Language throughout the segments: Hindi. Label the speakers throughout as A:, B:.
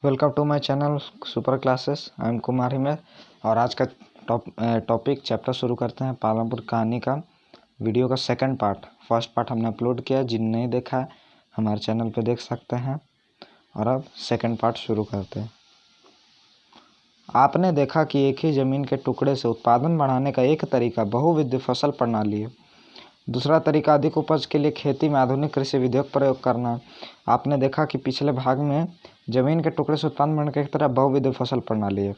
A: Welcome to my channel Super Classes. I am Kumar Himesh और आज का टॉपिक चैप्टर शुरू करते हैं। पालमपुर कहानी का वीडियो का सेकंड पार्ट। फर्स्ट पार्ट हमने अपलोड किया, जिन नहीं देखा है हमारे चैनल पे देख सकते हैं। और अब सेकंड पार्ट शुरू करते हैं। आपने देखा कि एक ही ज़मीन के टुकड़े से उत्पादन बढ़ाने का एक तरीका बहुविध फसल प्रणाली है। दूसरा तरीका अधिक उपज के लिए खेती में आधुनिक कृषि विधियों का प्रयोग करना। आपने देखा कि पिछले भाग में जमीन के टुकड़े से उत्पादन बढ़ाने की एक तरह बहुविध फसल प्रणाली है।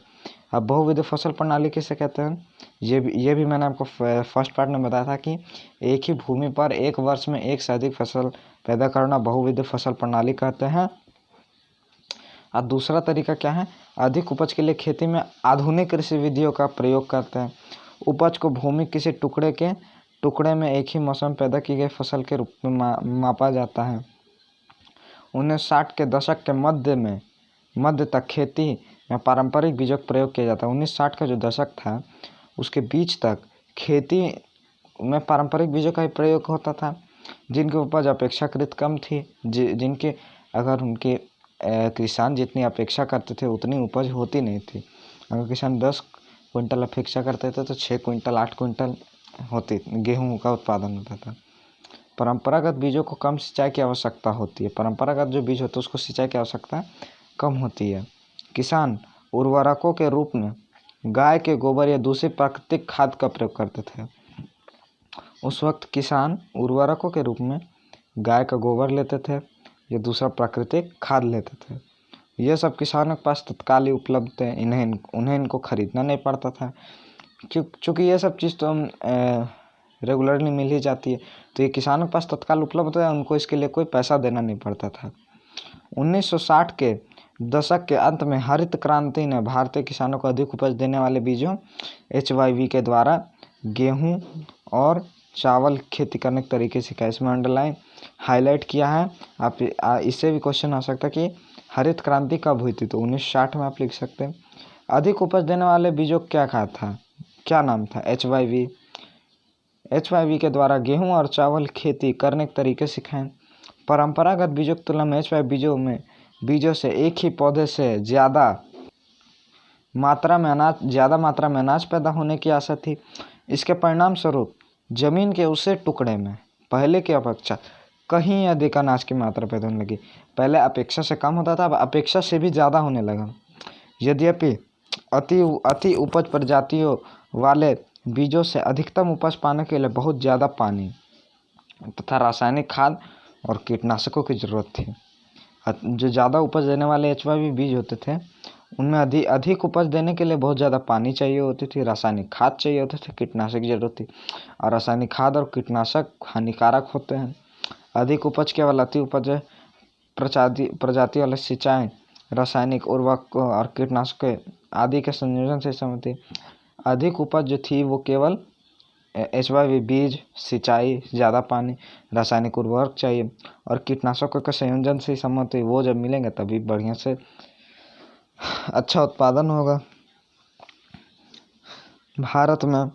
A: अब बहुविध फसल प्रणाली किसे कहते हैं, ये भी मैंने आपको फर्स्ट पार्ट में बताया था कि एक ही भूमि पर एक वर्ष में एक से अधिक फसल पैदा करना बहुविध फसल प्रणाली कहते हैं। और दूसरा तरीका क्या है, अधिक उपज के लिए खेती में आधुनिक कृषि विधियों का प्रयोग करते हैं। उपज को भूमि किसी टुकड़े में एक ही मौसम में पैदा की गई फसल के रूप में मापा जाता है। 1960 के दशक के मध्य तक खेती में पारंपरिक बीजों का प्रयोग किया जाता है। 1960 का जो दशक था उसके बीच तक खेती में पारंपरिक बीजों का ही प्रयोग होता था, जिनकी उपज अपेक्षाकृत कम थी, जिनके अगर उनके किसान जितनी अपेक्षा करते थे उतनी उपज होती नहीं थी। अगर किसान 10 क्विंटल अपेक्षा करते थे तो 6 क्विंटल 8 क्विंटल होती गेहूं का उत्पादन होता था। परंपरागत बीजों को कम सिंचाई की आवश्यकता होती है। परंपरागत जो बीज होते हैं उसको सिंचाई की आवश्यकता कम होती है। किसान उर्वरकों के रूप में गाय के गोबर या दूसरी प्राकृतिक खाद का प्रयोग करते थे। उस वक्त किसान उर्वरकों के रूप में गाय का गोबर लेते थे या दूसरा प्राकृतिक खाद लेते थे। यह सब किसानों के पास तत्काल ही उपलब्ध थे, उन्हें इनको खरीदना नहीं पड़ता था, क्योंकि ये सब चीज़ तो हम रेगुलरली मिल ही जाती है, तो ये किसानों के पास तत्काल उपलब्ध है, उनको इसके लिए कोई पैसा देना नहीं पड़ता था। 1960 के दशक के अंत में हरित क्रांति ने भारतीय किसानों को अधिक उपज देने वाले बीजों HYV के द्वारा गेहूं और चावल खेती करने के तरीके सिखाए। इसमें अंडरलाइन हाईलाइट किया है। आप इससे भी क्वेश्चन आ सकता है कि हरित क्रांति कब हुई थी, तो 1960 में आप लिख सकते हैं। अधिक उपज देने वाले बीजों क्या नाम था, HYV के द्वारा गेहूं और चावल खेती करने के तरीके सिखाएं। परंपरागत बीजों की तुलना में HYV बीजों से एक ही पौधे से ज़्यादा मात्रा में अनाज पैदा होने की आशा थी। इसके परिणाम स्वरूप जमीन के उसे टुकड़े में पहले की अपेक्षा कहीं अधिक अनाज की मात्रा पैदा होने लगी। पहले अपेक्षा से कम होता था, अब अपेक्षा से भी ज़्यादा होने लगा। यद्यपि अति उपज प्रजातियों वाले बीजों से अधिकतम उपज पाने के लिए बहुत ज़्यादा पानी तथा रासायनिक खाद और कीटनाशकों की ज़रूरत थी। जो ज़्यादा उपज देने वाले HYV बीज होते थे उनमें अधिक उपज देने के लिए बहुत ज़्यादा पानी चाहिए होती थी, रासायनिक खाद चाहिए होते थे, कीटनाशक की जरूरत थी, और रासायनिक खाद और कीटनाशक हानिकारक होते हैं। अधिक उपज केवल अति उपज प्रजाति वाले सिंचाई, रासायनिक उर्वरक और कीटनाशक आदि के संयोजन से संबंधित थी। अधिक उपज जो थी वो केवल HYV बीज, सिंचाई, ज़्यादा पानी, रासायनिक उर्वरक चाहिए और कीटनाशकों के संयोजन से संबंधित है। वो जब मिलेंगे तभी बढ़िया से अच्छा उत्पादन होगा। भारत में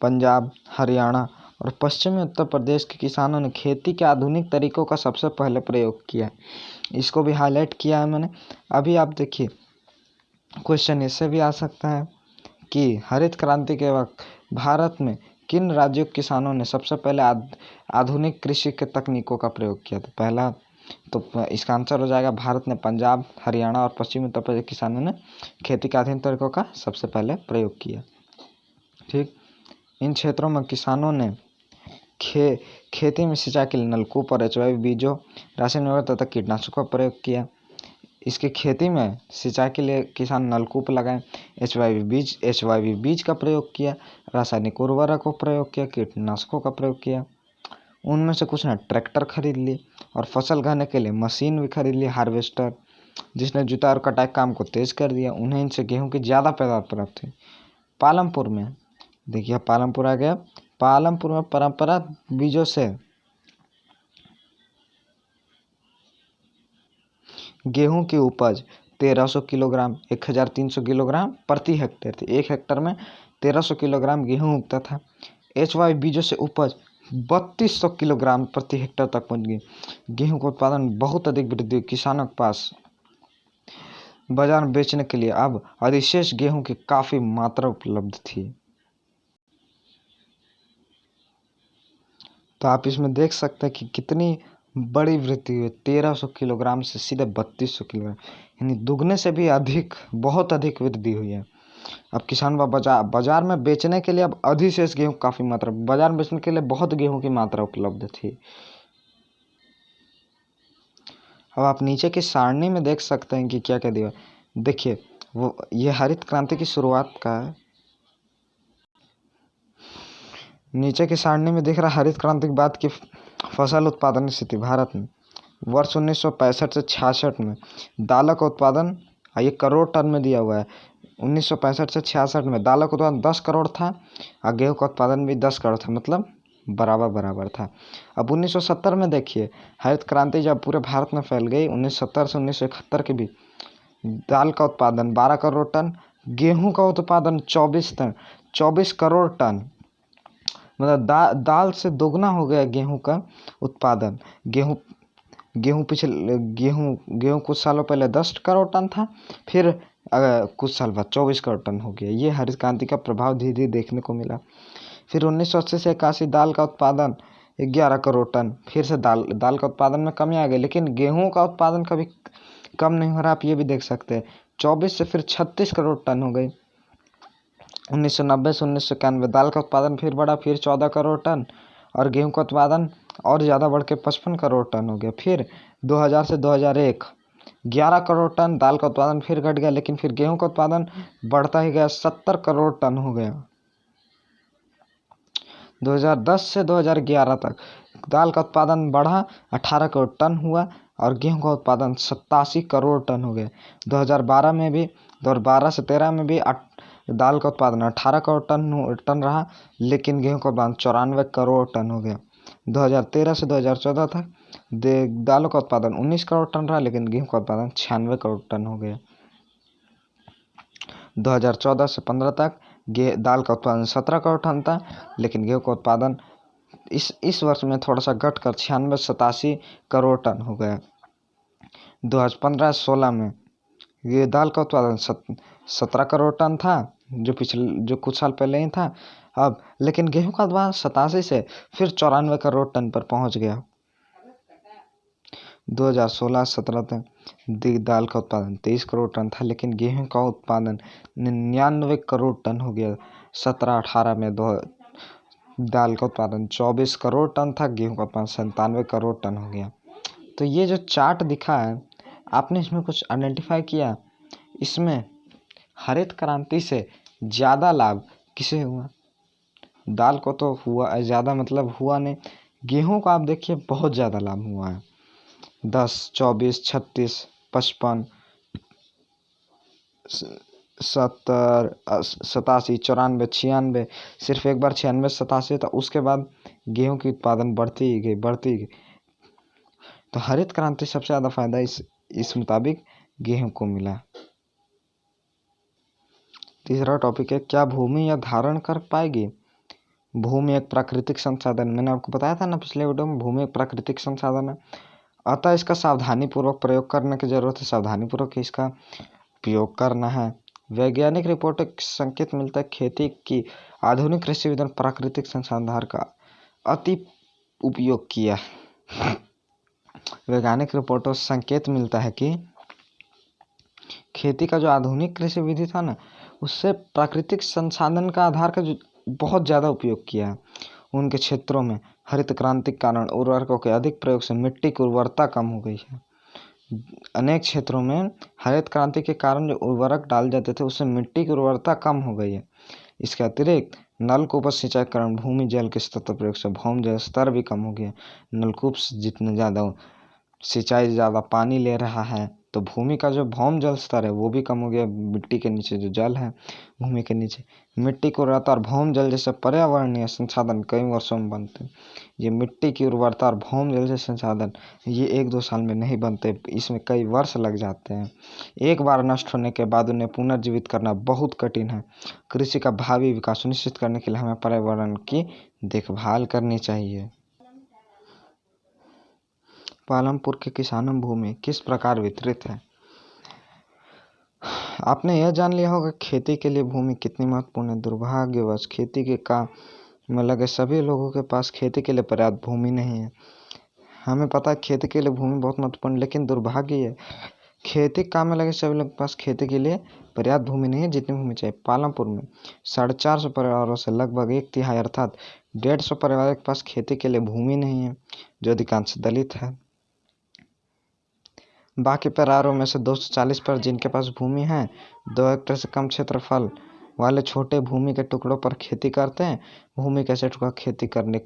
A: पंजाब, हरियाणा और पश्चिमी उत्तर प्रदेश के किसानों ने खेती के आधुनिक तरीकों का सबसे पहले प्रयोग किया है। इसको भी हाईलाइट किया है मैंने। अभी आप देखिए, क्वेश्चन इससे भी आ सकता है कि हरित क्रांति के वक्त भारत में किन राज्यों के किसानों ने सबसे पहले आधुनिक कृषि के तकनीकों का प्रयोग किया था। पहला तो इसका आंसर हो जाएगा भारत ने पंजाब, हरियाणा और पश्चिमी उत्तर प्रदेश किसानों ने खेती के आधुनिक तरीकों का सबसे पहले प्रयोग किया। ठीक, इन क्षेत्रों में किसानों ने खेती में सिंचाई के लिए नलकूप और HYV बीजों, रासायनिक उर्वरक तथा कीटनाशकों का प्रयोग किया। इसकी खेती में सिंचाई के लिए किसान नलकूप लगाए, HYV बीज का प्रयोग किया, रासायनिक उर्वरक का प्रयोग किया, कीटनाशकों का प्रयोग किया। उनमें से कुछ ने ट्रैक्टर खरीद ली और फसल उगाने के लिए मशीन भी खरीद ली, हार्वेस्टर, जिसने जुताई और कटाई काम को तेज कर दिया। उन्हें इनसे गेहूं की ज़्यादा पैदावार प्राप्त हुई। पालमपुर में देखिए, पालमपुर आ गया। पालमपुर में परंपरागत बीजों से गेहूं की उपज 1300 किलोग्राम 1300 किलोग्राम प्रति हेक्टेयर थी। 1 हेक्टर में 1300 किलोग्राम गेहूं उगता था। HYV बीजों से उपज 3200 किलोग्राम प्रति हेक्टर तक पहुंच गई। गेहूं का उत्पादन बहुत अधिक वृद्धि हुई। किसानों के पास बाजार में बेचने के लिए अब अधिशेष गेहूं की काफी मात्रा उपलब्ध थी। तो आप इसमें देख सकते हैं कि कितनी बड़ी वृद्धि हुई, 1300 किलोग्राम से सीधे 3200 किलोग्राम, यानी दुगने से भी अधिक, बहुत अधिक वृद्धि हुई है। अब किसान व बाजार में बेचने के लिए अब अधिशेष गेहूं काफी मात्रा, बाजार में बेचने के लिए बहुत गेहूं की मात्रा उपलब्ध थी। अब आप नीचे की सारणी में देख सकते हैं कि क्या क्या दिया। देखिए वो ये हरित क्रांति की शुरुआत का है। नीचे की सारणी में दिख रहा हरित क्रांति के बाद की फसल उत्पादन स्थिति। भारत में वर्ष 1965 से 66 में दालों का उत्पादन 1 करोड़ टन में दिया हुआ है। 1965 से 66 में दालों का उत्पादन 10 करोड़ था और गेहूं का उत्पादन भी 10 करोड़ था, मतलब बराबर था। अब 1970 में देखिए हरित क्रांति जब पूरे भारत में फैल गई, 1970 से 1971 के बीच दाल का उत्पादन 12 करोड़ टन, गेहूं का उत्पादन 24 करोड़ टन, मतलब दाल से दोगुना हो गया गेहूं का उत्पादन। गेहूं कुछ सालों पहले 10 करोड़ टन था, फिर कुछ साल बाद 24 करोड़ टन हो गया। ये हरित क्रांति का प्रभाव धीरे धीरे देखने को मिला। फिर 1980 से 81 दाल का उत्पादन 11 करोड़ टन, फिर से दाल का उत्पादन में कमी आ गई, लेकिन गेहूं का उत्पादन कभी कम नहीं हो रहा। आप ये भी देख सकते हैं 24 से फिर 36 करोड़ टन हो गई। 1990 से 1991 दाल का उत्पादन फिर बढ़ा, फिर 14 करोड़ टन, और गेहूं का उत्पादन और ज़्यादा बढ़ के 55 करोड़ टन हो गया। फिर 2000 से 2001 11 करोड़ टन दाल का उत्पादन फिर घट गया, लेकिन फिर गेहूं का उत्पादन बढ़ता ही गया, 70 करोड़ टन हो गया। 2010 से 2011 तक दाल का उत्पादन बढ़ा, 18 करोड़ टन हुआ, और गेहूं का उत्पादन 87 करोड़ टन हो गया। 2012 में भी 2012 से 13 में भी दाल का उत्पादन 18 करोड़ टन रहा, लेकिन गेहूं का उत्पादन 94 करोड़ टन हो गया। 2013 से 2014 तक दालों का उत्पादन 19 करोड़ टन रहा, लेकिन गेहूं का उत्पादन 96 करोड़ टन हो गया। 2014 से 15 तक दाल का उत्पादन 17 करोड़ टन था, लेकिन गेहूं का उत्पादन इस वर्ष में थोड़ा सा घट कर 87 करोड़ टन हो गया। 2015-16 में ये दाल का उत्पादन 17 करोड़ टन था, जो कुछ साल पहले ही था अब, लेकिन गेहूं का उत्पादन 87 से फिर 94 करोड़ टन पर पहुंच गया। 2016-17 तक दाल का उत्पादन 23 करोड़ टन था, लेकिन गेहूं का उत्पादन 99 करोड़ टन हो गया। 17-18 में दाल का उत्पादन 24 करोड़ टन था, गेहूं का उत्पादन 97 करोड़ टन हो गया। तो ये जो चार्ट दिखा है, आपने इसमें कुछ आइडेंटिफाई किया? इसमें हरित क्रांति से ज़्यादा लाभ किसे हुआ? दाल को तो हुआ ज़्यादा, मतलब हुआ नहीं। गेहूं का आप देखिए बहुत ज़्यादा लाभ हुआ है, 10, 24, 36, 55, 70, 87, 94, 96, सिर्फ एक बार 96, 87 था, उसके बाद गेहूं की उत्पादन बढ़ती ही गई। तो हरित क्रांति सबसे ज़्यादा फायदा इस मुताबिक गेहूं को मिला। तीसरा टॉपिक है, क्या भूमि यह धारण कर पाएगी? भूमि एक प्राकृतिक संसाधन, मैंने आपको बताया था ना पिछले वीडियो में, भूमि एक प्राकृतिक संसाधन है, अतः इसका सावधानीपूर्वक प्रयोग करने की जरूरत है, सावधानीपूर्वक इसका उपयोग करना है। वैज्ञानिक रिपोर्टों से संकेत मिलता है खेती की आधुनिक कृषि विधान प्राकृतिक संसाधन का अति उपयोग किया। वैज्ञानिक रिपोर्टों से संकेत मिलता है कि खेती का जो आधुनिक कृषि विधि था ना, उससे प्राकृतिक संसाधन का आधार का जो बहुत ज़्यादा उपयोग किया है। उनके क्षेत्रों में हरित क्रांति के कारण उर्वरकों के अधिक प्रयोग से मिट्टी की उर्वरता कम हो गई है। अनेक क्षेत्रों में हरित क्रांति के कारण जो उर्वरक डाल जाते थे, उससे मिट्टी की उर्वरता कम हो गई है। इसके अतिरिक्त नलकूप सिंचाई के कारण भूमि जल के स्तर प्रयोग से भौम जल स्तर भी कम हो गया। नलकूप जितने ज़्यादा सिंचाई ज़्यादा पानी ले रहा है, तो भूमि का जो भौम जल स्तर है वो भी कम हो गया। मिट्टी के नीचे जो जल है, भूमि के नीचे मिट्टी की उर्वरता और भौम जल जैसे पर्यावरणीय संसाधन कई वर्षों में बनते हैं। ये मिट्टी की उर्वरता और भौम जल जैसे संसाधन ये 1-2 साल में नहीं बनते, इसमें कई वर्ष लग जाते हैं। एक बार नष्ट होने के बाद उन्हें पुनर्जीवित करना बहुत कठिन है। कृषि का भावी विकास सुनिश्चित करने के लिए हमें पर्यावरण की देखभाल करनी चाहिए। पालमपुर के किसानों में भूमि किस प्रकार वितरित है? आपने यह जान लिया होगा खेती के लिए भूमि कितनी महत्वपूर्ण है। दुर्भाग्यवश खेती के काम में लगे सभी लोगों के पास खेती के लिए पर्याप्त भूमि नहीं है। हमें पता है खेती के लिए भूमि बहुत महत्वपूर्ण, लेकिन दुर्भाग्य है खेती काम में लगे सभी लोगों के पास खेती के लिए पर्याप्त भूमि नहीं है जितनी भूमि चाहिए। पालमपुर में 450 परिवारों से लगभग 1/3 अर्थात 150 परिवारों के पास खेती के लिए भूमि नहीं है, जो अधिकांश दलित है। बाकी परिवारों में से 240 पर जिनके पास भूमि है 2 हेक्टेयर से कम क्षेत्रफल वाले छोटे भूमि के टुकड़ों पर खेती करते हैं। भूमि के ऐसे टुकड़ा खेती करने से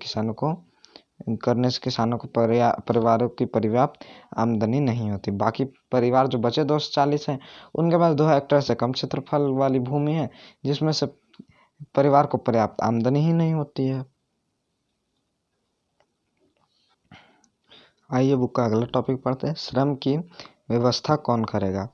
A: किसानों को परिवारों की पर्याप्त आमदनी नहीं होती। बाकी परिवार जो बचे 240 हैं उनके पास 2 हेक्टेयर से कम क्षेत्रफल वाली भूमि है, जिसमें से परिवार को पर्याप्त आमदनी ही नहीं होती है। आइए बुक का अगला टॉपिक पढ़ते हैं। श्रम की व्यवस्था कौन करेगा।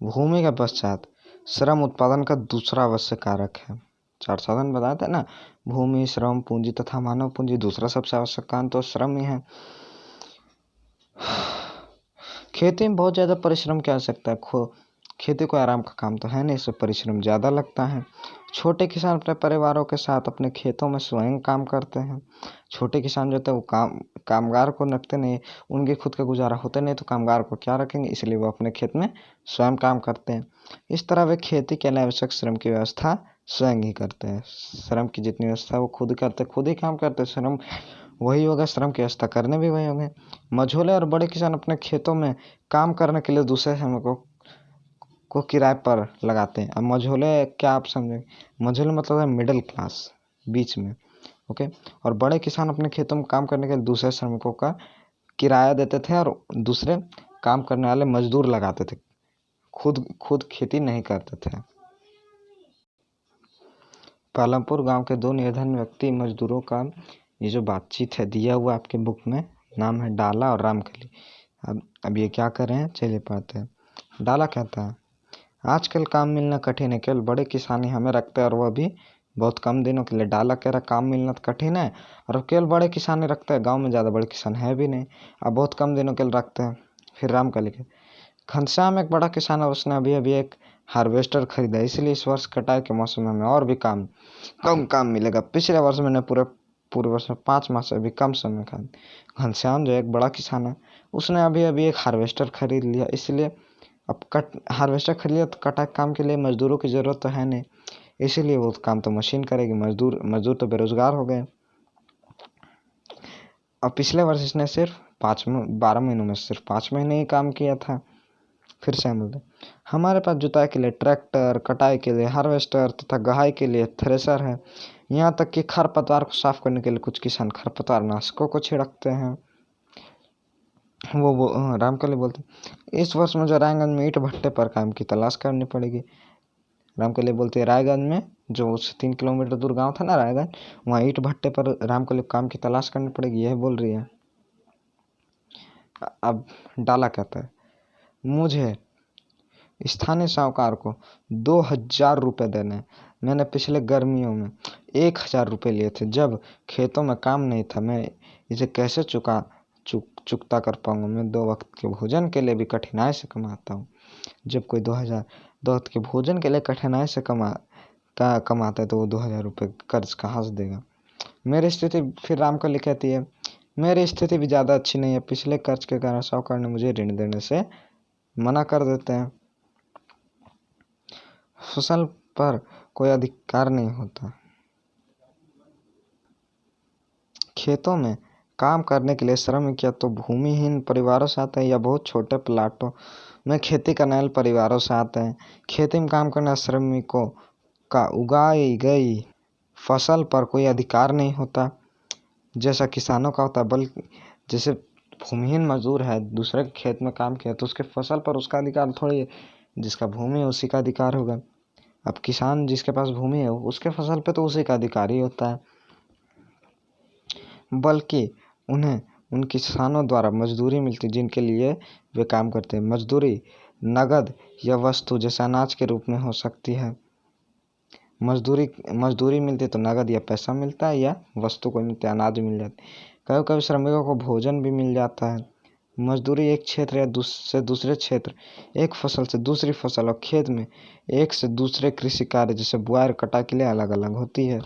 A: भूमि के पश्चात श्रम उत्पादन का दूसरा आवश्यक कारक है। 4 साधन बताए थे ना, भूमि, श्रम, पूंजी तथा मानव पूंजी। दूसरा सबसे आवश्यक काम तो श्रम ही है। खेती में बहुत ज़्यादा परिश्रम की आवश्यकता है। खेती कोई आराम का काम तो है नहीं, इसमें परिश्रम ज़्यादा लगता है। छोटे किसान अपने परिवारों के साथ अपने खेतों में स्वयं काम करते हैं। छोटे किसान जो होते हैं वो कामगार को रखते नहीं, उनके खुद का गुजारा होता नहीं तो कामगार को क्या रखेंगे, इसलिए वो अपने खेत में स्वयं काम करते हैं। इस तरह वे खेती के लिए आवश्यक श्रम की व्यवस्था स्वयं ही करते हैं। श्रम की जितनी व्यवस्था वो खुद करते, खुद ही काम करते। श्रम वही होगा, श्रम की व्यवस्था करने भी वही होंगे। मझोले और बड़े किसान अपने खेतों में काम करने के लिए दूसरे श्रमिकों को किराए पर लगाते हैं। अब मझोले क्या आप समझें, मझोले मतलब है मिडिल क्लास, बीच में, ओके। और बड़े किसान अपने खेतों में काम करने के लिए दूसरे श्रमिकों का किराया देते थे और दूसरे काम करने वाले मजदूर लगाते थे, खुद खेती नहीं करते थे। पालमपुर गांव के 2 निर्धन व्यक्ति मजदूरों का ये जो बातचीत है दिया हुआ आपके बुक में, नाम है डाला और रामकली। अब ये क्या कर रहे हैं, चलिए पढ़ते हैं। डाला कहता है, आजकल काम मिलना कठिन है, केवल बड़े किसान ही हमें रखते हैं और वह भी बहुत कम दिनों के लिए। डाला कह रहा काम मिलना तो कठिन है और केवल बड़े किसान ही रखते हैं, गांव में ज़्यादा बड़े किसान है भी नहीं, अब बहुत कम दिनों के लिए रखते हैं। फिर रामकली के, घनश्याम एक बड़ा किसान है, उसने अभी एक हार्वेस्टर खरीदा, इसलिए इस वर्ष कटाई के मौसम में हमें और भी कम काम मिलेगा। पिछले वर्ष मैंने पूरे वर्ष में 5 माह से भी कम समय का। घनश्याम जो एक बड़ा किसान है उसने अभी एक हार्वेस्टर खरीद लिया, इसलिए अब हार्वेस्टर खरीद लिया तो कटाई काम के लिए मजदूरों की ज़रूरत तो है नहीं, इसीलिए वो काम तो मशीन करेगी। मजदूर तो बेरोजगार हो गए। अब पिछले वर्ष इसने सिर्फ 12 महीनों में सिर्फ 5 महीने ही काम किया था। फिर से हम बोलते, हमारे पास जुताई के लिए ट्रैक्टर, कटाई के लिए हार्वेस्टर तथा गहाई के लिए थ्रेसर है। यहाँ तक कि खरपतवार को साफ करने के लिए कुछ किसान खरपतवार नाशकों को छिड़कते हैं। वो रामकली बोलते, इस वर्ष मुझे रायगंज में ईंट भट्टे पर काम की तलाश करनी पड़ेगी। रामकली बोलते, रायगंज में जो उससे 3 किलोमीटर दूर गांव था ना रायगंज, वहाँ ईंट भट्टे पर रामकली काम की तलाश करनी पड़ेगी, यह बोल रही है। अब डाला कहता है, मुझे स्थानीय साहूकार को 2000 रुपये देने हैं। मैंने पिछले गर्मियों में 1000 रुपये लिए थे, जब खेतों में काम नहीं था। मैं इसे कैसे चुकता कर पाऊंगा। मैं 2 वक्त के भोजन के लिए भी कठिनाई से कमाता हूँ। जब कोई 2 वक्त के भोजन के लिए कठिनाई से कमाता है तो वो 2000 रुपये कर्ज कहाँ से देगा। मेरी स्थिति, फिर रामकली कहती है, मेरी स्थिति भी ज़्यादा अच्छी नहीं है। पिछले कर्ज के कारण साहूकार ने मुझे ऋण देने से मना कर देते हैं। फसल पर कोई अधिकार नहीं होता। खेतों में काम करने के लिए श्रमिक या तो भूमिहीन परिवारों से आते हैं या बहुत छोटे प्लाटों में खेती करने वाले परिवारों से आते हैं। खेती में काम करने वाले श्रमिकों का उगाई गई फसल पर कोई अधिकार नहीं होता जैसा किसानों का होता, बल्कि जैसे भूमिहीन मजदूर है, दूसरे के खेत में काम किया तो उसके फसल पर उसका अधिकार थोड़ी है, जिसका भूमि है उसी का अधिकार होगा। अब किसान जिसके पास भूमि है उसके फसल पे तो उसी का अधिकार ही होता है, बल्कि उन्हें उन किसानों द्वारा मजदूरी मिलती जिनके लिए वे काम करते हैं। मजदूरी नगद या वस्तु जैसे अनाज के रूप में हो सकती है। मजदूरी मिलती तो नगद या पैसा मिलता है, या वस्तु को मिलती, अनाज मिल जाती। कभी कभी श्रमिकों को भोजन भी मिल जाता है, मजदूरी एक क्षेत्र या से दूसरे क्षेत्र, एक फसल से दूसरी फसल और खेत में एक से दूसरे कृषि कार्य जैसे बुआई और कटाई के लिए अलग अलग होती है।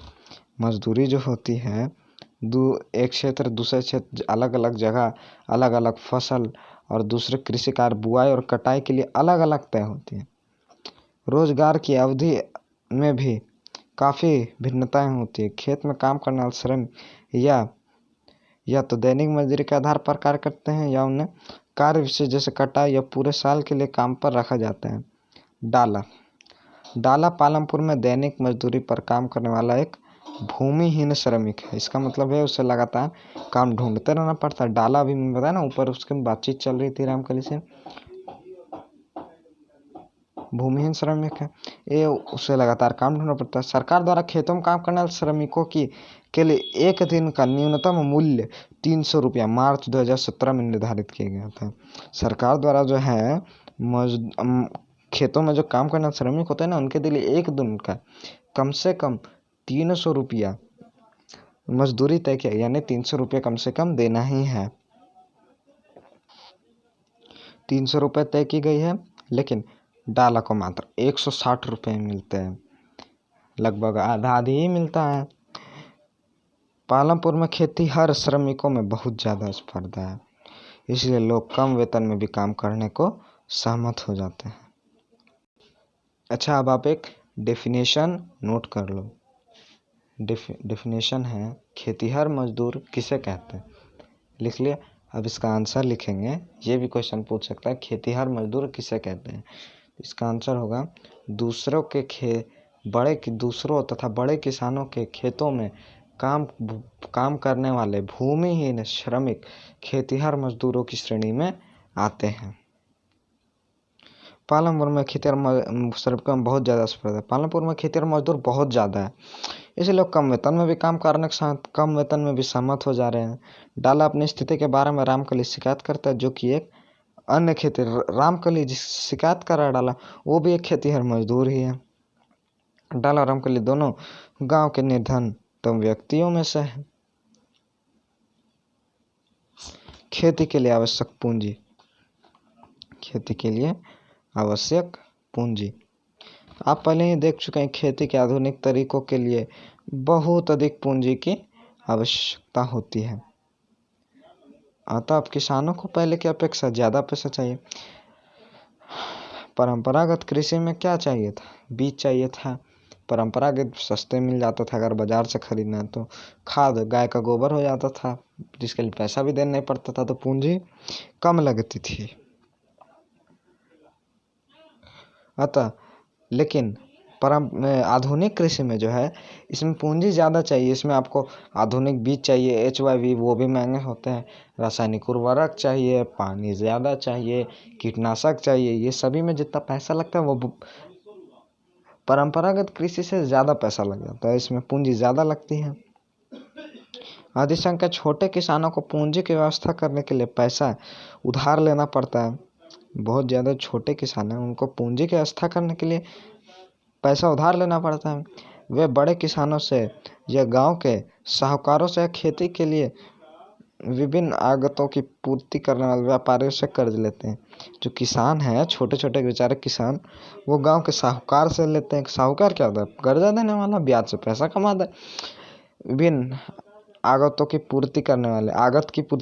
A: मजदूरी जो होती है एक क्षेत्र दूसरे क्षेत्र अलग अलग जगह अलग अलग फसल और दूसरे कृषि कार्य बुआई और कटाई के लिए अलग अलग तय होती है। रोजगार की अवधि में भी काफ़ी भिन्नताएं होती है। खेत में काम करने वाले श्रम या तो दैनिक मजदूरी के आधार पर कार्य करते हैं या उन्हें कार्य विशेष जैसे कटाई या पूरे साल के लिए काम पर रखा जाता है। डाला पालमपुर में दैनिक मजदूरी पर काम करने वाला एक भूमिहीन श्रमिक है। इसका मतलब है उसे लगातार काम ढूंढते रहना पड़ता है। डाला अभी मैंने बताया ना, ऊपर उसके बातचीत चल रही थी रामकली से। भूमिहीन श्रमिक है, ये उसे लगातार काम ढूंढना पड़ता है। सरकार द्वारा खेतों में काम करने वाले श्रमिकों के लिए एक दिन का न्यूनतम मूल्य 300 रुपया मार्च 2017 में निर्धारित किया गया था। सरकार द्वारा जो है खेतों में जो काम करने वाले श्रमिक होते हैं ना, उनके लिए एक दिन का कम से कम 300 रुपया मजदूरी तय किया, यानी 300 रुपये कम से कम देना ही है। 300 रुपये तय की गई है, लेकिन डाला को मात्र 160 रुपये मिलते हैं, लगभग आधा आधी ही मिलता है। पालमपुर में खेती हर श्रमिकों में बहुत ज़्यादा स्पर्धा है, इसलिए लोग कम वेतन में भी काम करने को सहमत हो जाते हैं। अच्छा, अब आप एक डेफिनेशन नोट कर लो। डेफिनेशन है खेतीहर मजदूर किसे कहते हैं, लिख लिया। अब इसका आंसर लिखेंगे, ये भी क्वेश्चन पूछ सकता है खेतीहर मजदूर किसे कहते हैं। इसका आंसर होगा दूसरों तथा बड़े किसानों के खेतों में काम करने वाले भूमिहीन श्रमिक खेतीहर मजदूरों की श्रेणी में आते हैं। पालमपुर में खेतीहर श्रमिकों में बहुत ज़्यादा स्पर्धा है। पालमपुर में खेतीहर मजदूर बहुत ज़्यादा है, इसलिए लोग कम वेतन में भी काम करने के साथ कम वेतन में भी सहमत हो जा रहे हैं। डाला अपनी स्थिति के बारे में रामकली शिकायत करता है, जो कि एक अन्य खेती रामकली जिस शिकायत कर रहा है डाला, वो भी एक खेतीहर मजदूर ही है। डाला और रामकली दोनों गांव के निर्धनतम व्यक्तियों में से है। खेती के लिए आवश्यक पूंजी आप पहले ही देख चुके हैं। खेती के आधुनिक तरीकों के लिए बहुत अधिक पूंजी की आवश्यकता होती है, अतः अब किसानों को पहले की अपेक्षा ज़्यादा पैसा चाहिए। परंपरागत कृषि में क्या चाहिए था, बीज चाहिए था। परंपरागत सस्ते मिल जाता था, अगर बाजार से खरीदना है तो। खाद गाय का गोबर हो जाता था, जिसके लिए पैसा भी देना नहीं पड़ता था, तो पूंजी कम लगती थी। अतः लेकिन आधुनिक कृषि में जो है, इसमें पूंजी ज़्यादा चाहिए। इसमें आपको आधुनिक बीज चाहिए, HYV, वो भी महंगे होते हैं। रासायनिक उर्वरक चाहिए, पानी ज़्यादा चाहिए, कीटनाशक चाहिए। ये सभी में जितना पैसा लगता है वो परंपरागत कृषि से ज़्यादा पैसा लग जाता है, इसमें पूंजी ज़्यादा लगती है। अधिसंख्यक छोटे किसानों को पूंजी की व्यवस्था करने के लिए पैसा उधार लेना पड़ता है। बहुत ज़्यादा छोटे किसान हैं, उनको पूंजी की व्यवस्था करने के लिए पैसा उधार लेना पड़ता है। वे बड़े किसानों से या गांव के साहूकारों से खेती के लिए विभिन्न आगतों की पूर्ति करने वाले व्यापारियों से कर्ज लेते हैं। जो किसान हैं, छोटे छोटे बेचारे किसान, वो गांव के साहूकार से लेते हैं। साहूकार क्या होता है, कर्जा देने वाला, ब्याज से पैसा कमाता है। विभिन्न आगत की पूर्ति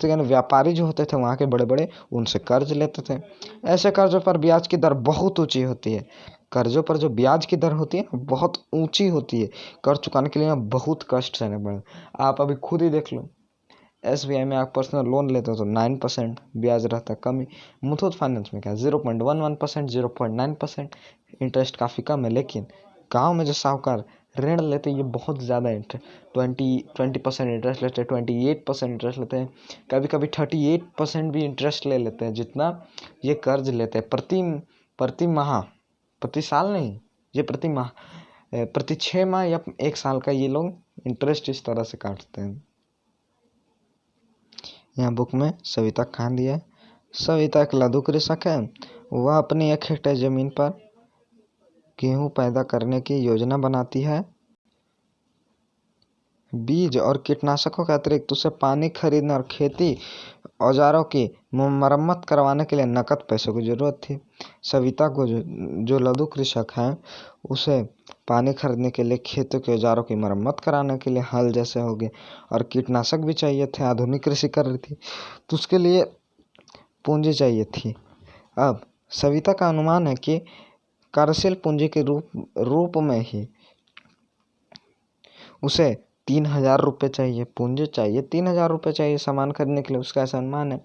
A: करने व्यापारी जो होते थे वहाँ के बड़े बड़े, उनसे कर्ज लेते थे। ऐसे कर्जों पर ब्याज की दर बहुत ऊंची होती है। कर्जों पर जो ब्याज की दर होती है बहुत ऊंची होती है। कर्ज चुकाने के लिए बहुत कष्ट सहने पड़े। आप अभी खुद ही देख लो, SBI में आप पर्सनल लोन लेते हो तो 9% ब्याज रहता है, कम ही। मुथूट फाइनेंस में क्या 0.11%, 0.9% इंटरेस्ट काफ़ी कम है। लेकिन गाँव में जो साहूकार ऋण लेते हैं, ये बहुत ज़्यादा इंटरेस्ट 20% इंटरेस्ट लेते हैं, 28% इंटरेस्ट लेते हैं, कभी कभी 38% भी इंटरेस्ट ले लेते हैं, जितना ये कर्ज लेते हैं प्रति माह, प्रति साल नहीं, ये प्रति माह, प्रति 6 माह या 1 साल का ये लोग इंटरेस्ट इस तरह से काटते हैं। यहाँ बुक में सविता कहानी दिया है। सविता एक लघु कृषक है। वह अपनी 1 हेक्टेयर जमीन पर गेहूं पैदा करने की योजना बनाती है। बीज और कीटनाशकों के अतिरिक्त उसे पानी खरीदने और खेती औजारों की मरम्मत करवाने के लिए नकद पैसों की जरूरत थी। सविता को जो लघु कृषक हैं उसे पानी खरीदने के लिए, खेतों के औजारों की मरम्मत कराने के लिए, हल जैसे हो गए, और कीटनाशक भी चाहिए थे। आधुनिक कृषि कर रही थी तो उसके लिए पूंजी चाहिए थी। अब सविता का अनुमान है कि कार्यशील पूंजी के रूप में ही उसे 3,000 रुपये चाहिए, पूंजी चाहिए, 3,000 रुपये चाहिए सामान खरीदने के लिए। उसका ऐसा अनुमान है।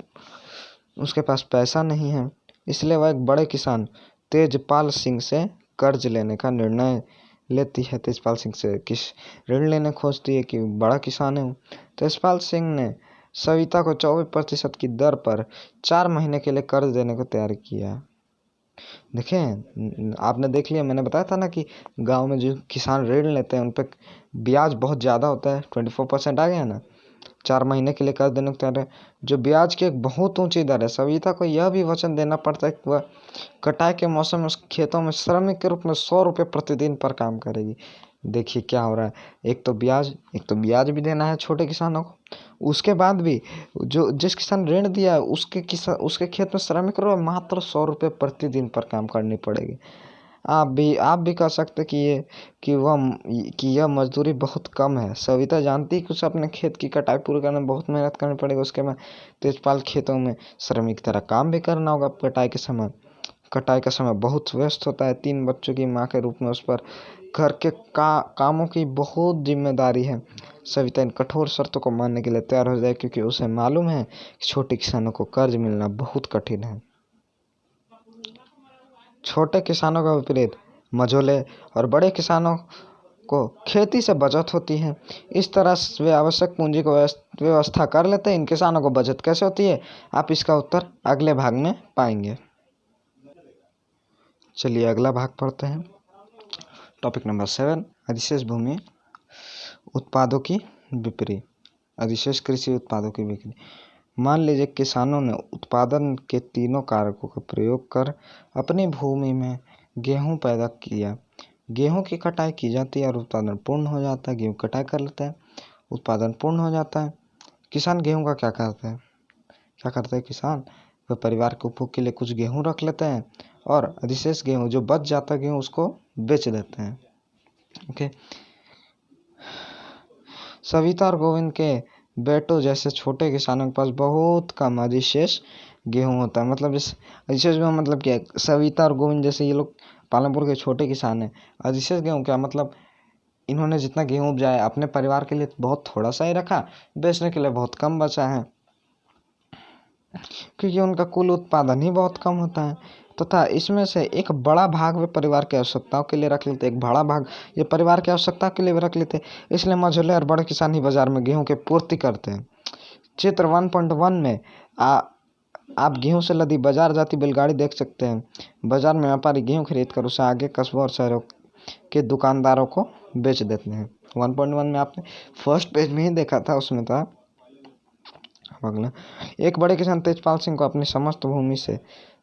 A: उसके पास पैसा नहीं है, इसलिए वह एक बड़े किसान तेजपाल सिंह से कर्ज लेने का निर्णय लेती है। तेजपाल सिंह से किस ऋण लेने खोजती है कि बड़ा किसान है। तेजपाल सिंह ने सविता को 24% की दर पर 4 महीने के लिए कर्ज देने को तैयार किया। देखें, आपने देख लिया, मैंने बताया था ना कि गांव में जो किसान ऋण लेते हैं उन पर ब्याज बहुत ज़्यादा होता है। 24% आ गया ना। 4 महीने के लिए कर्ज देने को तैयार है, जो ब्याज की एक बहुत ऊंची दर है। सविता को यह भी वचन देना पड़ता है कि वह कटाई के मौसम में उस खेतों में श्रमिक के रूप में 100 रुपये प्रतिदिन पर काम करेगी। देखिए क्या हो रहा है, एक तो ब्याज भी देना है छोटे किसानों को, उसके बाद भी जिस किसान ऋण दिया है उसके खेत में श्रमिक को मात्र 100 रुपये प्रतिदिन पर काम करनी पड़ेगी। आप भी कह सकते कि यह मजदूरी बहुत कम है। सविता जानती कि उसे अपने खेत की कटाई पूरी करने में बहुत मेहनत करनी पड़ेगी। उसके बाद तेजपाल खेतों में श्रमिक की तरह काम भी करना होगा। कटाई का समय बहुत व्यस्त होता है। 3 बच्चों की माँ के रूप में उस पर घर के कामों की बहुत जिम्मेदारी है। सविता इन कठोर शर्तों को मानने के लिए तैयार हो जाए, क्योंकि उसे मालूम है कि छोटे किसानों को कर्ज मिलना बहुत कठिन है। छोटे किसानों का विपरीत मझोले और बड़े किसानों को खेती से बचत होती है। इस तरह वे आवश्यक पूंजी को व्यवस्था कर लेते हैं। इन किसानों को बचत कैसे होती है, आप इसका उत्तर अगले भाग में पाएंगे। चलिए अगला भाग पढ़ते हैं। टॉपिक नंबर 7, अधिशेष भूमि उत्पादों की बिक्री। अधिशेष कृषि उत्पादों की बिक्री। मान लीजिए किसानों ने उत्पादन के तीनों कारकों का प्रयोग कर अपनी भूमि में गेहूं पैदा किया। गेहूं की कटाई की जाती है और उत्पादन पूर्ण हो जाता है। गेहूं कटाई कर लेता है, उत्पादन पूर्ण हो जाता है। किसान गेहूं का क्या करता है किसान, वह परिवार के उपभोग के लिए कुछ गेहूं रख लेते हैं और अधिशेष गेहूं जो बच जाता है गेहूं उसको बेच देते हैं। ओके। सविता और गोविंद के बेटों जैसे छोटे किसानों के पास बहुत कम अधिशेष गेहूं होता है। मतलब इस अधिशेष गेहूं मतलब क्या है, सविता और गोविंद जैसे ये लोग पालमपुर के छोटे किसान हैं। अधिशेष गेहूं क्या मतलब, इन्होंने जितना गेहूं उपजाया अपने परिवार के लिए बहुत थोड़ा सा ही रखा, बेचने के लिए बहुत कम बचा है, क्योंकि उनका कुल उत्पादन ही बहुत कम होता है। तथा इसमें से एक बड़ा भाग वे परिवार की आवश्यकताओं के लिए रख लेते, एक बड़ा भाग ये परिवार की आवश्यकता के लिए भी रख लेते। इसलिए मझोले और बड़े किसान ही बाजार में गेहूं की पूर्ति करते हैं। चित्र 1.1 में आप गेहूं से लदी बाजार जाती बैलगाड़ी देख सकते हैं। बाजार में व्यापारी गेहूं खरीद कर उसे आगे कस्बों और शहरों के दुकानदारों को बेच देते हैं। 1.1 में आपने फर्स्ट पेज में ही देखा था, उसमें था। अगला, एक बड़े किसान तेजपाल सिंह को अपनी समस्त भूमि से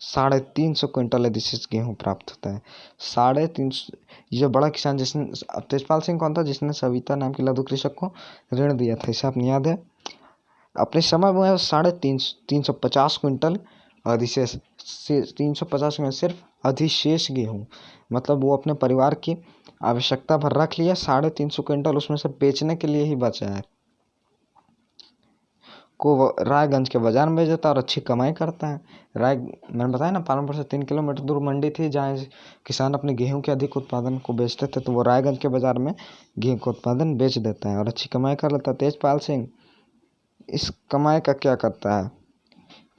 A: 350 क्विंटल अधिशेष गेहूं प्राप्त होता है। 350। ये बड़ा किसान जिसने, तेजपाल सिंह कौन था, जिसने सविता नाम के लघु कृषक को ऋण दिया था, इसे आपने याद है। अपने समय में 350 क्विंटल अधिशेष, 350 में सिर्फ अधिशेष गेहूं, मतलब वो अपने परिवार की आवश्यकता भर रख लिया। 350 क्विंटल उसमें से बेचने के लिए ही बचा है, को रायगंज के बाजार में बेच देता है और अच्छी कमाई करता है। मैंने बताया ना, पालमपुर से 3 किलोमीटर दूर मंडी थी जहाँ किसान अपने गेहूं के अधिक उत्पादन को बेचते थे, तो वो रायगंज के बाजार में गेहूं का उत्पादन बेच देता है और अच्छी कमाई कर लेता है। तेजपाल सिंह इस कमाई का क्या करता है,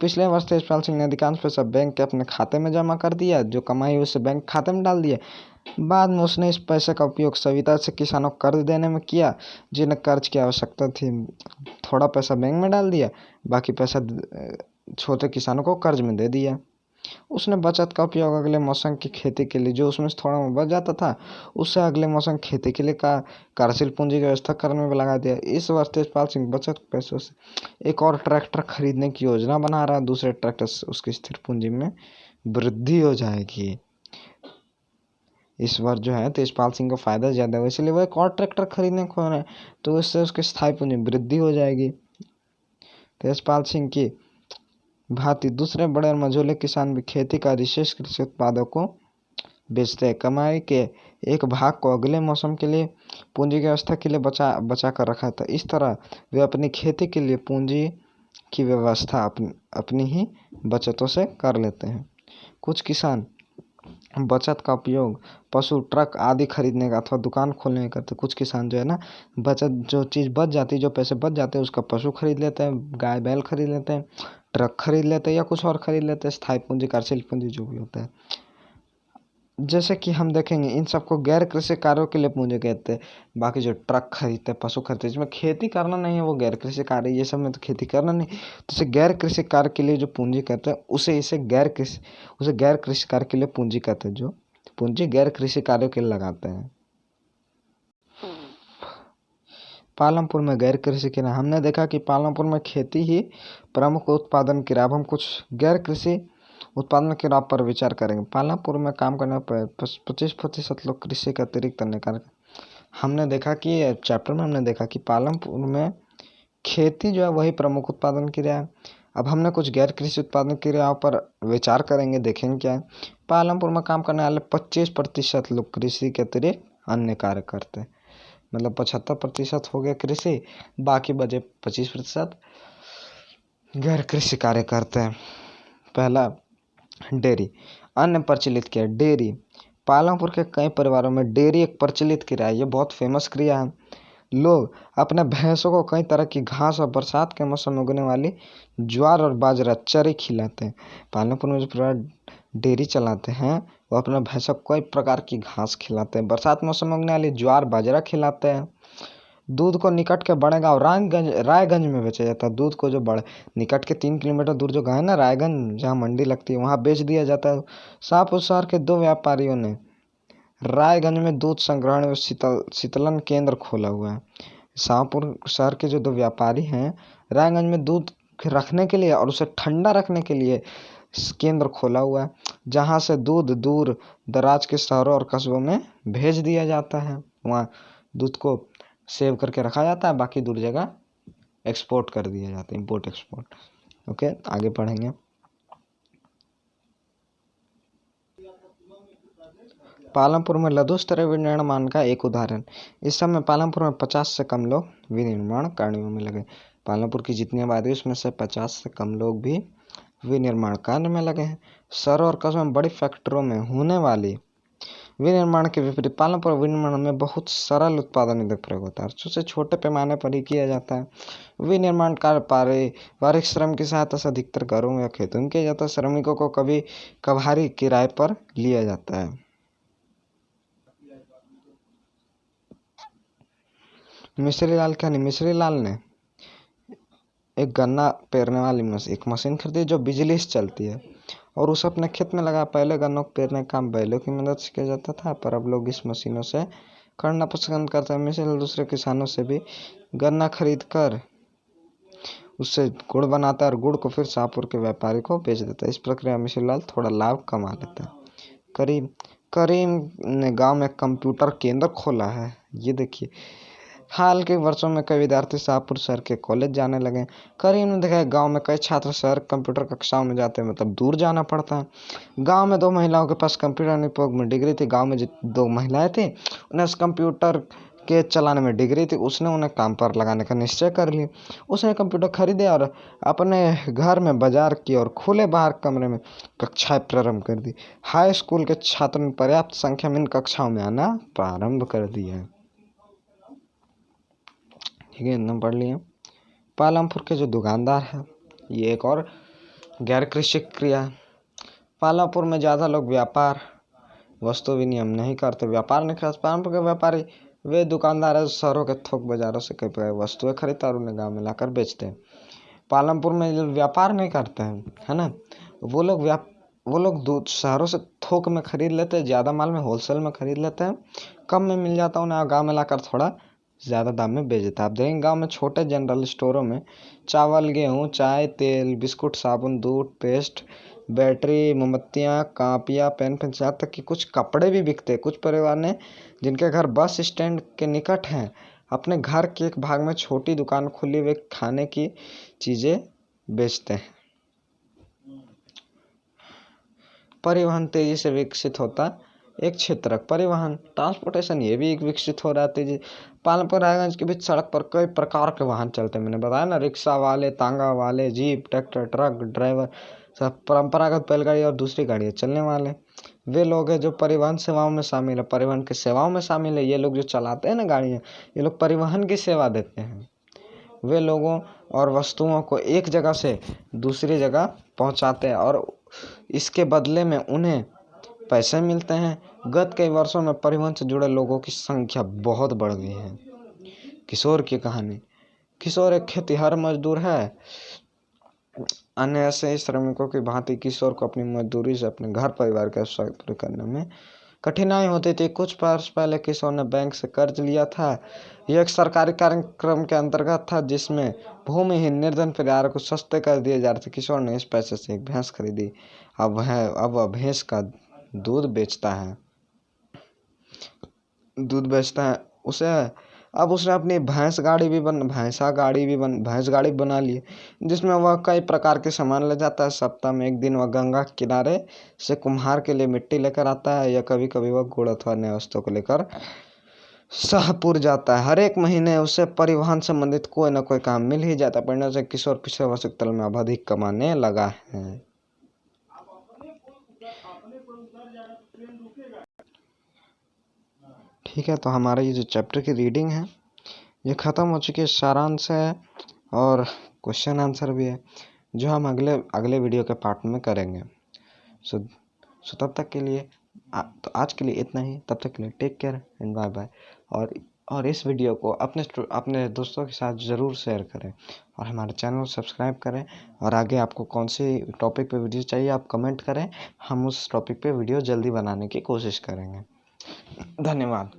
A: पिछले वर्ष तेजपाल सिंह ने अधिकांश पैसा बैंक के अपने खाते में जमा कर दिया। जो कमाई उसे बैंक खाते में डाल दिया। बाद में उसने इस पैसे का उपयोग सविता से किसानों को कर्ज देने में किया, जिन्हें कर्ज की आवश्यकता थी। थोड़ा पैसा बैंक में डाल दिया, बाकी पैसा छोटे किसानों को कर्ज में दे दिया। उसने बचत का उपयोग अगले मौसम की खेती के लिए, जो उसमें से थोड़ा बच जाता था उससे अगले मौसम खेती के लिए कार्यशील पूंजी की व्यवस्था करने में लगा दिया। इस वर्ष तेजपाल सिंह बचत पैसों से एक और ट्रैक्टर खरीदने की योजना बना रहा है। दूसरे ट्रैक्टर से उसकी स्थिर पूंजी में वृद्धि हो जाएगी। इस वर्ष जो है तेजपाल सिंह को फायदा ज़्यादा है, इसलिए वो एक और ट्रैक्टर खरीदने को रहे हैं, तो इससे उसकी स्थायी पूंजी में वृद्धि हो जाएगी। तेजपाल सिंह की भांति दूसरे बड़े और मझोले किसान भी खेती का विशेष कृषि उत्पादों को बेचते हैं। कमाई के एक भाग को अगले मौसम के लिए पूंजी की व्यवस्था के लिए बचा कर रखा था। इस तरह वे अपनी खेती के लिए पूंजी की व्यवस्था अपनी ही बचतों से कर लेते हैं। कुछ किसान बचत का उपयोग पशु, ट्रक आदि खरीदने का अथवा दुकान खोलने का करते। कुछ किसान जो है ना, बचत जो चीज़ बच जाती है, जो पैसे बच जाते हैं, उसका पशु खरीद लेते हैं, गाय बैल खरीद लेते हैं, ट्रक खरीद लेते हैं या कुछ और खरीद लेते हैं। स्थायी पूंजी, कार्यशील पूंजी जो भी होता है, जैसे कि हम देखेंगे इन सबको गैर कृषि कार्यों के लिए पूंजी कहते हैं। बाकी जो ट्रक खरीदते हैं, पशु खरीदते हैं, इसमें खेती करना नहीं है, वो गैर कृषि कार्य। ये सब में तो खेती करना नहीं, तो इसे गैर कृषि कार्य के लिए जो पूंजी कहते हैं उसे गैर कृषि कार्य के लिए पूंजी कहते हैं। जो पूंजी गैर कृषि कार्यों के लिए लगाते हैं। पालमपुर में गैर कृषि के ना, हमने देखा कि पालमपुर में खेती ही प्रमुख उत्पादन की। अब हम कुछ गैर कृषि उत्पादन के लाभ पर विचार करेंगे। पालमपुर में काम करने पर 25% लोग कृषि के अतिरिक्त अन्य कार्य। हमने देखा कि चैप्टर में हमने देखा कि पालमपुर में खेती जो है वही प्रमुख उत्पादन क्रिया है। अब हमने कुछ गैर कृषि उत्पादन क्रियाओं पर विचार करेंगे, देखेंगे क्या है। पालमपुर में काम करने वाले 25% लोग कृषि के अतिरिक्त अन्य कार्य करते हैं। मतलब 75% हो गया कृषि, बाकी बचे 25% गैर कृषि कार्य करते हैं। पहला डेयरी, अन्य प्रचलित क्रिया। डेयरी, पालमपुर के कई परिवारों में डेयरी एक प्रचलित क्रिया है। ये बहुत फेमस क्रिया है। लोग अपने भैंसों को कई तरह की घास और बरसात के मौसम में उगने वाली ज्वार और बाजरा चरी खिलाते हैं। पालमपुर में जो परिवार डेयरी चलाते हैं वो अपने भैंसों को कई प्रकार की घास खिलाते हैं, बरसात मौसम में उगने वाली ज्वार बाजरा खिलाते हैं। दूध को निकट के बड़े गाँव रायगंज में बेचा जाता है। दूध को जो बड़े निकट के 3 किलोमीटर दूर जो गाँव है ना, रायगंज, जहाँ मंडी लगती है, वहाँ बेच दिया जाता है। शाहपुर शहर के 2 व्यापारियों ने रायगंज में दूध संग्रहण व शीतलन केंद्र खोला हुआ है। शाहपुर शहर के जो 2 व्यापारी हैं, रायगंज में दूध रखने के लिए और उसे ठंडा रखने के लिए केंद्र खोला हुआ है, जहाँ से दूध दूर दराज के शहरों और कस्बों में भेज दिया जाता है। वहाँ दूध को सेव करके रखा जाता है, बाकी दूर जगह एक्सपोर्ट कर दिया जाता है, इंपोर्ट एक्सपोर्ट। ओके, आगे पढ़ेंगे। पालमपुर में लघु स्तरीय विनिर्माण का एक उदाहरण। इस समय पालमपुर में 50 से कम लोग विनिर्माण कार्यों में लगे। पालमपुर की जितनी आबादी है उसमें से 50 से कम लोग भी विनिर्माण कार्य में लगे हैं। शहरों और कस्बों में बड़ी फैक्ट्रियों में होने वाली विनिर्माण के विपरीत पालमपुर विनिर्माण में बहुत सरल उत्पादन इंधन प्रयोग होता है, सबसे छोटे पैमाने पर ही किया जाता है। विनिर्माण कार्य पारिवारिक श्रम की सहायता से अधिकतर घरों या खेतों में किया जाता है। श्रमिकों को कभी कभारी किराए पर लिया जाता है। मिश्री लाल क्या नहीं, मिश्री लाल ने एक गन्ना पेरने वाली एक मशीन खरीदी जो बिजली से चलती है और उसे अपने खेत में लगा। पहले गन्नों को पेरने का काम बैलों की मदद से किया जाता था, पर अब लोग इस मशीनों से करना पसंद करते हैं। मिश्री दूसरे किसानों से भी गन्ना खरीद कर उससे गुड़ बनाता है और गुड़ को फिर शाहपुर के व्यापारी को बेच देता है। इस प्रक्रिया में मिश्री लाल थोड़ा लाभ कमा लेता है। करीम ने गांव में कंप्यूटर केंद्र खोला है। ये देखिए, हाल के वर्षों में कई विद्यार्थी शाहपुर शहर के कॉलेज जाने लगे। करीम ने देखा है गांव में कई छात्र शहर कंप्यूटर कक्षाओं में जाते हैं, मतलब दूर जाना पड़ता है। गांव में 2 महिलाओं के पास कंप्यूटर अनुप्रयोग में डिग्री थी। गांव में जो 2 महिलाएं थी उन्हें उस कंप्यूटर के चलाने में डिग्री थी। उसने उन्हें काम पर लगाने का निश्चय कर लिया। उसने कंप्यूटर खरीदे और अपने घर में बाजार की और खुले बाहर कमरे में कक्षाएं प्रारंभ कर दी। हाई स्कूल के छात्रों ने पर्याप्त संख्या में इन कक्षाओं में आना प्रारंभ कर दिया। ठीक है, इतना पढ़ लिया। पालमपुर के जो दुकानदार है, ये एक और गैर कृषि क्रिया है। पालमपुर में ज़्यादा लोग व्यापार वस्तु विनिमय नहीं करते, व्यापार नहीं करते। पालमपुर के व्यापारी वे दुकानदार है शहरों के थोक बाजारों से कई प्रकार वस्तुएं खरीदते और उन्हें गाँव में लाकर बेचते हैं। पालमपुर में जो व्यापार नहीं करते हैं, है ना, वो लोग दूध शहरों से थोक में खरीद लेते हैं, ज़्यादा माल में होलसेल में खरीद लेते हैं, कम में मिल जाता है उन्हें, गाँव में लाकर थोड़ा ज़्यादा दाम में बेच देता है। आप देखेंगे गाँव में छोटे जनरल स्टोरों में चावल, गेहूँ, चाय, तेल, बिस्कुट, साबुन, दूध, पेस्ट, बैटरी, मोमबत्तियाँ, कापियाँ, पेन, पेंसिल, यहाँ तक कि कुछ कपड़े भी बिकते हैं। कुछ परिवार ने जिनके घर बस स्टैंड के निकट हैं, अपने घर के एक भाग में छोटी दुकान खुली हुई खाने की चीज़ें बेचते हैं। परिवहन तेजी से विकसित होता एक क्षेत्र। परिवहन ट्रांसपोर्टेशन ये भी एक विकसित हो रहा है तेजी। पालमपुर रायगंज के बीच सड़क पर कई प्रकार के वाहन चलते हैं। मैंने बताया ना, रिक्शा वाले, तांगा वाले, जीप, ट्रैक्टर, ट्रक ड्राइवर, सब परंपरागत बैलगाड़ी और दूसरी गाड़ियाँ चलने वाले वे लोग हैं जो परिवहन सेवाओं में शामिल है। परिवहन की सेवाओं में शामिल है ये लोग जो चलाते हैं ना गाड़ियाँ, ये लोग परिवहन की सेवा देते हैं। वे लोगों और वस्तुओं को एक जगह से दूसरी जगह पहुंचाते हैं और इसके बदले में उन्हें पैसे मिलते हैं। गत कई वर्षों में परिवहन से जुड़े लोगों की संख्या बहुत बढ़ गई है। किशोर की कहानी। किशोर एक खेतिहर मजदूर है। अन्य ऐसे श्रमिकों की भांति किशोर को अपनी मजदूरी से अपने घर परिवार के आवश्यकता पूरी करने में कठिनाई होती थी। कुछ वर्ष पहले किशोर ने बैंक से कर्ज लिया था। यह एक सरकारी कार्यक्रम के अंतर्गत था जिसमें भूमिहीन निर्धन परिवार को सस्ते कर्ज दिए जा रहे थे। किशोर ने इस पैसे से एक भैंस खरीदी। अब वह भैंस का दूध बेचता है अब उसने अपनी भैंस गाड़ी बना ली, जिसमें वह कई प्रकार के सामान ले जाता है। सप्ताह में एक दिन वह गंगा के किनारे से कुम्हार के लिए मिट्टी लेकर आता है, या कभी कभी वह गुड़ अथवा अन्य वस्तुओं को लेकर शाहपुर जाता है। हर एक महीने उसे परिवहन संबंधित कोई न कोई काम मिल ही जाता है। परिणाम से किशोर पिछले वर्ष तल में अब अधिक कमाने लगा है। ठीक है, तो हमारा ये जो चैप्टर की रीडिंग है ये ख़त्म हो चुकी है। सारांश है और क्वेश्चन आंसर भी है, जो हम अगले वीडियो के पार्ट में करेंगे। सो तब तक के लिए तो आज के लिए इतना ही। तब तक के लिए take care and bye bye. और इस वीडियो को अपने दोस्तों के साथ ज़रूर शेयर करें और हमारे चैनल को सब्सक्राइब करें। और आगे आपको कौन सी टॉपिक पे वीडियो चाहिए आप कमेंट करें, हम उस टॉपिक पे वीडियो जल्दी बनाने की कोशिश करेंगे। धन्यवाद।